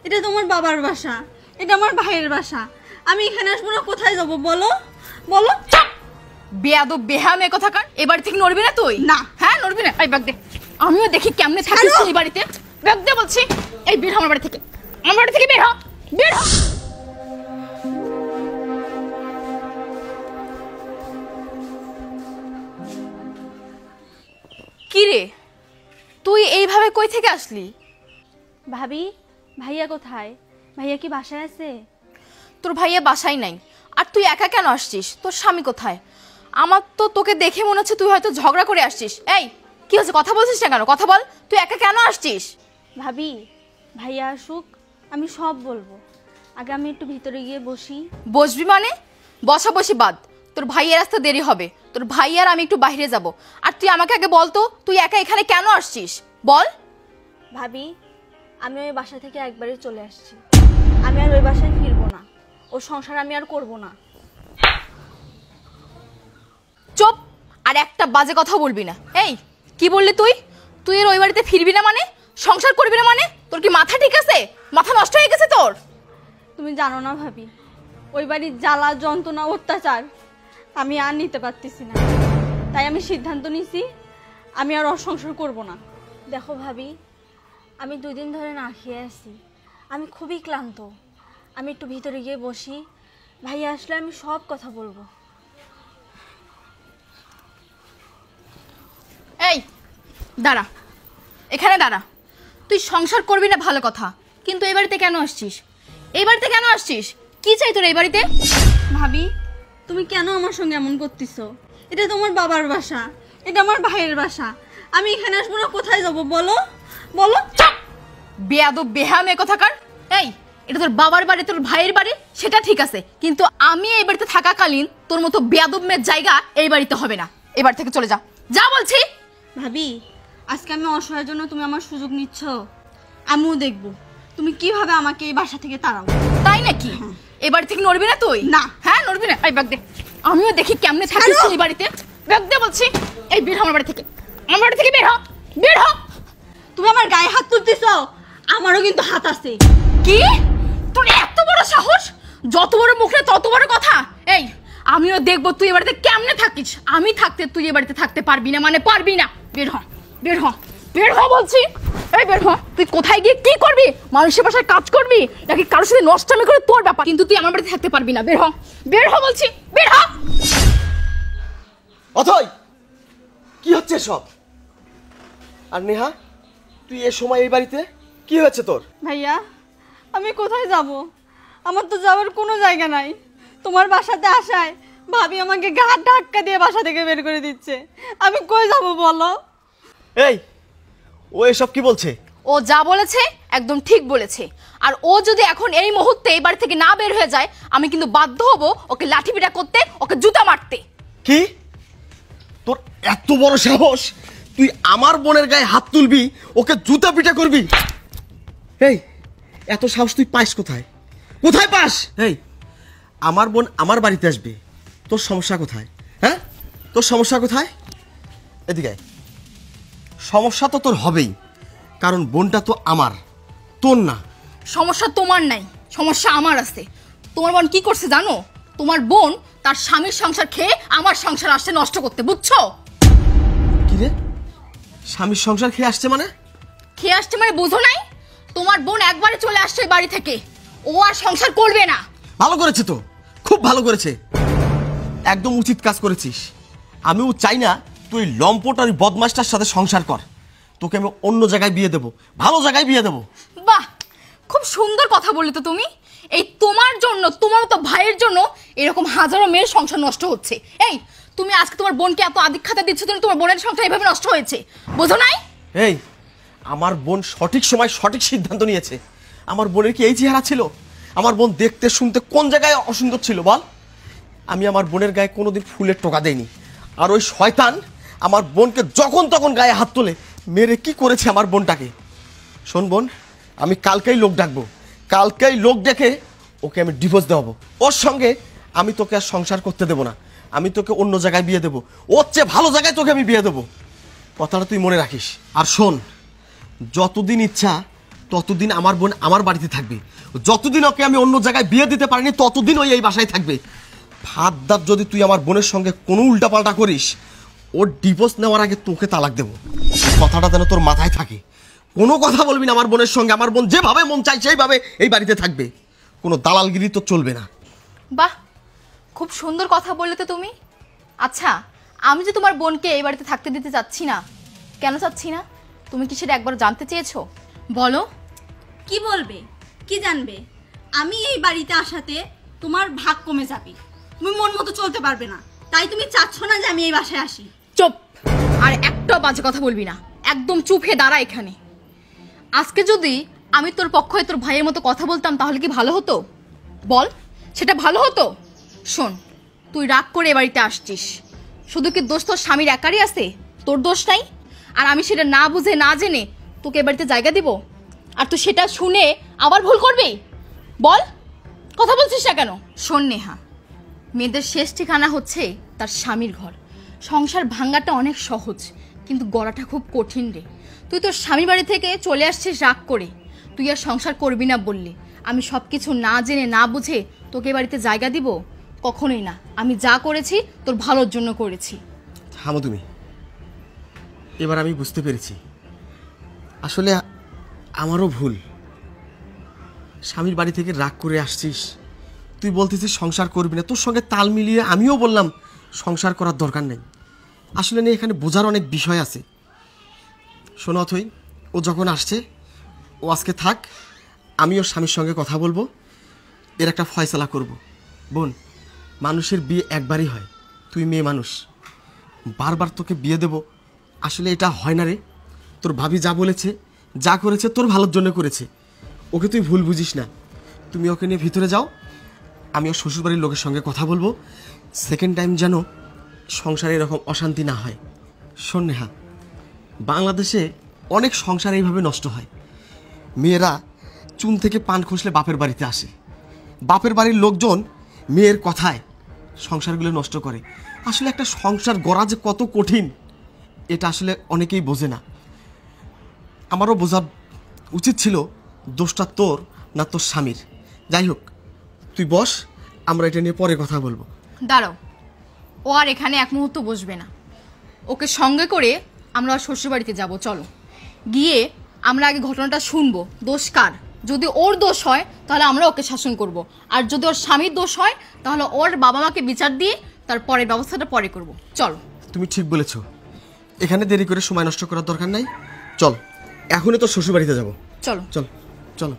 এটা তোমার বাবার বাসা, এটা আমার ভাইয়ের বাসা। আমি এখানে আসবো না, কোথায় যাবো বলো বলো। বেয়াদব বেহামে কথাকার, এ বাড়ি থেকে নড়বি না তুই? না। হ্যাঁ নড়বি না? এই ব্যাগ দে, আমিও দেখি কেমনে থাকিস এই বাড়িতে। ব্যাগ দে বলছি। এই বের হ আমার বাড়ি থেকে, আমার বাড়ি থেকে বের হ, বের হ। কি রে, তুই এইভাবে কই থেকে আসলি? ভাবি, ভাইয়া কোথায়? ভাইয়া কি বাসায় আছে? তোর ভাইয়া বাসায় নাই। আর তুই একা কেন আসছিস? তোর স্বামী কোথায়? আমার তো তোকে দেখে মনে হচ্ছে তুই হয়তো ঝগড়া করে আসছিস। এই কি হচ্ছে, কথা বলছিস না কেন? কথা বল, তুই একা কেন আসছিস? ভাবি, ভাইয়া আসুক, আমি সব বলবো। আগে আমি একটু ভিতরে গিয়ে বসি। বসবি মানে? বসা বসি বাদ, তোর ভাইয়ের আসতে দেরি হবে। তোর ভাই আর আমি একটু বাইরে যাব। আর তুই আমাকে আগে বল তো, তুই একা এখানে কেন আসছিস বল। ভাবি, আমি ওই বাসা থেকে একবারে চলে আসছি। আমি আর ওই বাসায় ফিরবো না, ওর সংসার আমি আর করব না। চুপ, আর একটা বাজে কথা বলবি না। এই কি বললি তুই? তুই এর ওই বাড়িতে ফিরবি না মানে? সংসার করবি না মানে? তোর কি মাথা ঠিক আছে? মাথা নষ্ট হয়ে গেছে তোর? তুমি জানো না ভাবি, ওই বাড়ির জ্বালা যন্ত্রণা অত্যাচার আমি আর নিতে পারতেছি না। তাই আমি সিদ্ধান্ত নিছি, আমি আর ওর সংসার করবো না। দেখো ভাবি, আমি 2 দিন ধরে না খেয়ে আছি, আমি খুবই ক্লান্ত। আমি একটু ভিতরে গিয়ে বসি, ভাইয়া আসলে আমি সব কথা বলবো। এই দাঁড়া, এখানে দাঁড়া। তুই সংসার করবি না ভালো কথা, কিন্তু এই বাড়িতে কেন আসছিস? এই বাড়িতে কেন আসছিস? কি চাই তোর এই বাড়িতে? ভাবি, তুমি কেন আমার সঙ্গে এমন করতেছো? এটা তোমার বাবার বাসা, এটা আমার ভাইয়ের বাসা। আমি এখানে আসবো না, কোথায় যাবো বলো বলো। বেয়াদব বেহামে কথাকার। এই এটা তোর বাবার বাড়ি, তোর ভাইয়ের বাড়ি, সেটা ঠিক আছে, কিন্তু আমি এই বাড়িতে থাকাকালীন তোর মতো বেয়াদব মেয়ের জায়গা এই বাড়িতে হবে না। এবার থেকে চলে যা, যা বলছি। ভাবি, আজকে আমি অসহায়ের জন্য তুমি আমার সুযোগ নিচ্ছ। আমিও দেখবো তুমি কিভাবে আমাকে এই বাসা থেকে তাড়াও। তাই নাকি? এবার থেকে নড়বি না তুই? না। হ্যাঁ নড়বি না? এই ব্যাগ দে, আমিও দেখি কেমনে থাকিস এই বাড়িতে। ব্যাগ দে বলছি। এই বের হ আমার বাড়ি থেকে, আমার বাড়ি থেকে বের হ, বের হ। তুমি আমার গায়ে হাত তুলতেছো, আমারও কিন্তু হাত আছে। কি? তোর এত বড় সাহস? যত বড় মুখে তত বড় কথা। এই আমিও দেখবো তুই এ বাড়িতে কেমনে থাকিস। আমি থাকতে তুই এ বাড়িতে থাকতে পারবি না মানে পারবি না। বের হ, বের হ, বের হ বলছি। এই বের হ। তুই কোথায় গিয়ে কি করবি? মানুষের বাসায় কাজ করবি নাকি কারোর সাথে নষ্টামি করে তোর ব্যাপার, কিন্তু তুই আমার বাড়িতে থাকতে পারবি না। বের হ, বের হ বলছি, বের হ। অথই, কি হচ্ছে সব? আর নেহা, তুই এ সময় এই বাড়িতে কি হয়েছে তোর? ভাইয়া, আমি কোথায় যাব? আমার তো যাওয়ার কোনো জায়গা নাই। তোমার বাসাতে আসায় ভাবি আমাকে ঘাট ধাক্কা দিয়ে বাসা থেকে বের করে দিচ্ছে। আমি কই যাব বলো? এই ও এসব কি বলছে? ও যা বলেছে একদম ঠিক বলেছে। আর ও যদি এখন এই মুহূর্তে এই বাড়ি থেকে না বের হয়ে যায়, আমি কিন্তু বাধ্য হব ওকে লাঠি পিটা করতে, ওকে জুতা মারতে। কি? তোর এত বড় সাহস, তুই আমার বোনের গায়ে হাত তুলবি, ওকে জুতা পিটা করবি? এই এত সাহস তুই পাস কোথায়? কোথায় পাস? এই আমার বোন আমার বাড়িতে আসবে, তোর সমস্যা কোথায়? হ্যাঁ, তোর সমস্যা কোথায়? এদিকে আয়। সমস্যা তো তোর হবেই, কারণ বোনটা তো আমার, তোর না। সমস্যা তোমার নাই, সমস্যা আমার আছে। তোমার বোন কি করছে জানো? তোমার বোন তার স্বামীর সংসার খেয়ে আমার সংসার আসছে নষ্ট করতে, বুঝছো? কি রে, স্বামীর সংসার খেয়ে আসছে মানে? খেয়ে আসছে মানে বুঝো নাই? তোমার বোন একবারে চলে আসছে এই বাড়ি থেকে, ও আর সংসার করবে না। ভালো করেছে তো, খুব ভালো করেছে, একদম উচিত কাজ করেছিস। আমিও চাই না তুই লম্পট আর বদমাশটার সাথে সংসার কর। তোকে আমি অন্য জায়গায় বিয়ে দেবো, ভালো জায়গায় বিয়ে দেবো। বাহ, খুব সুন্দর কথা বললে তো তুমি। এই তোমার জন্য, তোমার তো ভাইয়ের জন্য এরকম হাজারো মেয়ের সংসার নষ্ট হচ্ছে। এই তুমি আজকে তোমার বোনকে এত আদিক্ষাতা দিচ্ছ, তুমি তোমার বোনের সংসার এইভাবে নষ্ট হয়েছে, বুঝো নাই? এই আমার বোন সঠিক সময় সঠিক সিদ্ধান্ত নিয়েছে। আমার বোনের কি এই চেহারা ছিল? আমার বোন দেখতে শুনতে কোন জায়গায় অসুন্দর ছিল বল? আমি আমার বোনের গায়ে কোনোদিন ফুলের টোকা দেইনি। আর ওই শয়তান আমার বোনকে যখন তখন গায়ে হাত তোলে, মেরে কি করেছে আমার বোনটাকে। শোন বোন, আমি কালকেই লোক ডাকবো, কালকেই লোক ডেকে ওকে আমি ডিভোর্স দেওয়াবো। ওর সঙ্গে আমি তোকে আর সংসার করতে দেবো না, আমি তোকে অন্য জায়গায় বিয়ে দেবো, ওর চেয়ে ভালো জায়গায় তোকে আমি বিয়ে দেবো। কথাটা তুই মনে রাখিস। আর শোন, যতদিন ইচ্ছা ততদিন আমার বোন আমার বাড়িতে থাকবে। যতদিন ওকে আমি অন্য জায়গায় বিয়ে দিতে পারিনি ততদিন ওই এই বাসায় থাকবে। ফাদার যদি তুই আমার বোনের সঙ্গে কোনো উল্টাপাল্টা করিস, ওর ডিভোর্স নেওয়ার আগে তোকে তালাক দেবো। কথাটা যেন তোর মাথায় থাকে। কোনো কথা বলবি না আমার বোনের সঙ্গে। আমার বোন যেভাবে মন চায় সেইভাবে এই বাড়িতে থাকবে। কোনো দালালগিরি তো চলবে না। বাহ, খুব সুন্দর কথা বললে তো তুমি। আচ্ছা, আমি যে তোমার বোনকে এই বাড়িতে থাকতে দিতে চাচ্ছি না, কেন চাচ্ছি না তুমি কি সেটা একবার জানতে চেয়েছো? বলো। কি বলবে, কি জানবে? আমি এই বাড়িতে আসাতে তোমার ভাগ কমে যাবে, তুমি মন মতো চলতে পারবে না, তাই তুমি চাচ্ছ না যে আমি এই বাসায় আসি। চুপ, আর একটাও বাজে কথা বলবি না, একদম চুপ হয়ে দাঁড়া এখানে। আজকে যদি আমি তোর পক্ষ হয়ে তোর ভাইয়ের মতো কথা বলতাম তাহলে কি ভালো হতো? বল, সেটা ভালো হতো? শোন, তুই রাগ করে এ বাড়িতে আসছিস, শুধু কি দোষ তোর স্বামীর একারই আছে? তোর দোষ নাই? আর আমি সেটা না বুঝে না জেনে তোকে এ বাড়িতে জায়গা দিব, আর তুই সেটা শুনে আবার ভুল করবি? বল, কথা বলছিস না কেন? শোন নেহা, মেয়েদের শেষ ঠিকানা হচ্ছে তার স্বামীর ঘর। সংসার ভাঙাটা অনেক সহজ, কিন্তু গড়াটা খুব কঠিন রে। তুই তোর স্বামীর বাড়ি থেকে চলে আসছিস রাগ করে, তুই আর সংসার করবি না বললি। আমি সব কিছু না জেনে না বুঝে তোকে বাড়িতে জায়গা দিব? কখনোই না। আমি যা করেছি তোর ভালোর জন্য করেছি। থামো তুমি। এবার আমি বুঝতে পেরেছি আসলে আমারও ভুল। স্বামীর বাড়ি থেকে রাগ করে আসছিস, তুই বলতেছিস সংসার করবি না। তোর সঙ্গে তাল মিলিয়ে আমিও বললাম সংসার করার দরকার নেই। আসলে নেই, এখানে বোঝার অনেক বিষয় আছে। শোনো অথই, ও যখন আসছে ও আজকে থাক, আমি ওর স্বামীর সঙ্গে কথা বলবো, এর একটা ফয়সালা করব। বোন, মানুষের বিয়ে একবারই হয়, তুই মেয়ে মানুষ, বারবার তোকে বিয়ে দেব আসলে এটা হয় না রে। তোর ভাবি যা বলেছে যা করেছে তোর ভালোর জন্য করেছে, ওকে তুই ভুল বুঝিস না। তুমি ওকে নিয়ে ভিতরে যাও, আমি ওর শ্বশুরবাড়ির লোকের সঙ্গে কথা বলবো, সেকেন্ড টাইম যেন সংসারে এরকম অশান্তি না হয়। শোন নেহা, বাংলাদেশে অনেক সংসার এইভাবে নষ্ট হয়। মেয়েরা চুন থেকে পান খসলে বাপের বাড়িতে আসে, বাপের বাড়ির লোকজন মেয়ের কথায় সংসারগুলো নষ্ট করে। আসলে একটা সংসার গড়া যে কত কঠিন এটা আসলে অনেকেই বোঝে না। আমারও বোঝা উচিত ছিল, দোষটা তোর না তোর স্বামীর। যাই হোক, তুই বস, আমরা এটা নিয়ে পরে কথা বলবো। দাঁড়াও, ও আর এখানে এক মুহূর্ত বসবে না। ওকে সঙ্গে করে আমরা ওর শ্বশুরবাড়িতে যাব। চলো, গিয়ে আমরা আগে ঘটনাটা শুনবো, দোষ কার। যদি ওর দোষ হয় তাহলে আমরা ওকে শাসন করব, আর যদি ওর স্বামীর দোষ হয় তাহলে ওর বাবা মাকে বিচার দিয়ে তার পরের ব্যবস্থাটা পরে করব। চলো। তুমি ঠিক বলেছ, এখানে দেরি করে সময় নষ্ট করার দরকার নাই। চল, এখনই তো শ্বশুরবাড়িতে যাবো। চলো চল চলো।